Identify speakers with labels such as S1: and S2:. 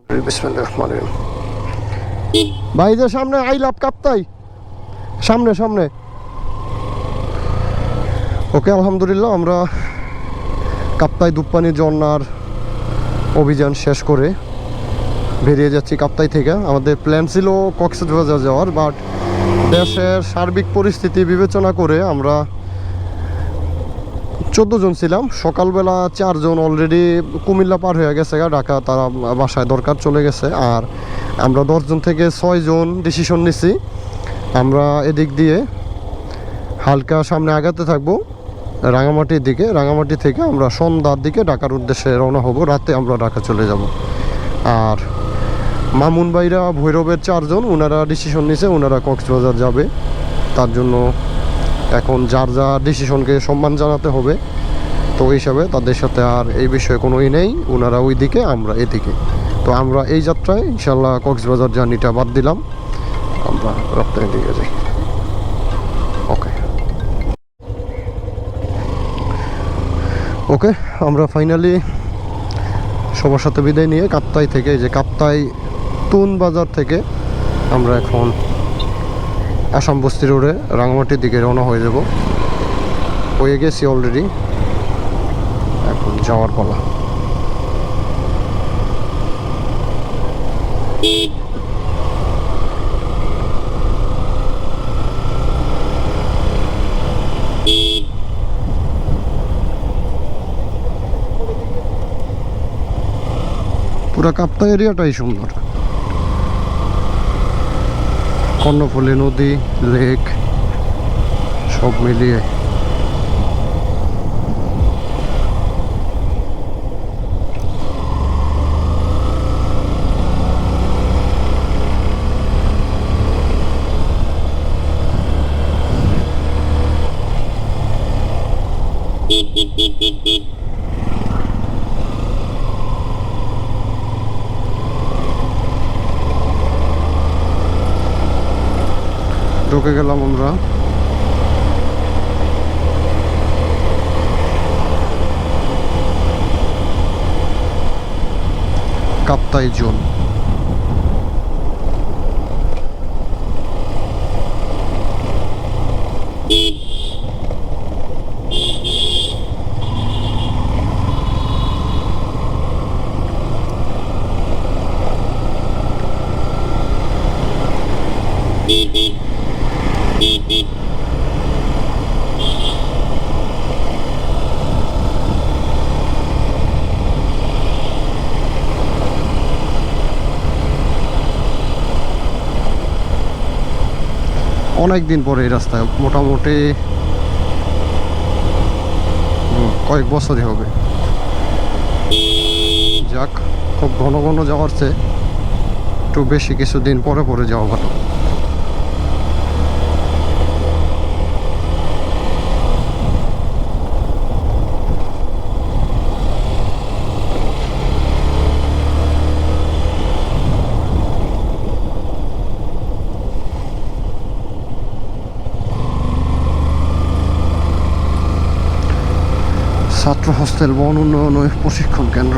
S1: বিসমিল্লাহির রহমানির রহিম। ভাই যে সামনে আই লাভ কাপ্তাই, সামনে সামনে। ওকে, আলহামদুলিল্লাহ আমরা কাপ্তাই দুপ্পানি ঝর্ণার অভিযান শেষ করে বেরিয়ে যাচ্ছি কাপ্তাই থেকে। আমাদের প্ল্যান ছিল কক্সবাজার যাওয়ার, বাট দেশের সার্বিক পরিস্থিতি বিবেচনা করে আমরা 14 জন ছিলাম। সকালবেলা 4 জন অলরেডি কুমিল্লা পার হয়ে গেছে ঢাকা, তারা বাসায় দরকার চলে গেছে। আর আমরা 10 জন থেকে 6 জন ডিসিশন নিছি আমরা এদিক দিয়ে হালকা সামনে আগাতে থাকবো রাঙামাটির দিকে। রাঙামাটি থেকে আমরা সন্ধ্যার দিকে ঢাকার উদ্দেশ্যে রওনা হব, রাতে আমরা ঢাকা চলে যাব। আর মামুন ভাইরা ভৈরবের 4 জন, ওনারা ডিসিশন নিছে ওনারা কক্সবাজার যাবে। তার জন্য এখন যার যার ডিসিশনকে সম্মান জানাতে হবে, তো এই হিসাবে তাদের সাথে আর এই বিষয়ে কোনো নেই। ওনারা ওই দিকে, আমরা এদিকে। তো আমরা এই যাত্রায় ইনশাল্লাহ কক্সবাজার জার্নিটা বাদ দিলাম, আমরা রপ্তানির দিকে যাই। ওকে ওকে, আমরা ফাইনালি সবার সাথে বিদায় নিয়ে কাপ্তাই থেকে, যে কাপ্তাই তুন বাজার থেকে আমরা এখন আসাম বস্তি রোডে রাঙামাটির দিকে রওনা হয়ে যাব। হয়ে গেছি অলরেডি, এখন যাওয়ার পালা। পুরা কাপ্তাই এরিয়াটাই সুন্দর, কর্ণফুলী নদী, লেক সব মিলিয়ে। ঢুকে গেলাম আমরা কাপ্তাই জোন। অনেক দিন পরে এই রাস্তায়, মোটামুটি কয়েক বছরই হবে। যাক, খুব ঘন ঘন যাওয়ার চেয়ে একটু বেশি কিছুদিন পরে পরে যাওয়া ভালো। ছাত্র হোস্টেল বন উন্নয়ন ও প্রশিক্ষণ কেন্দ্র।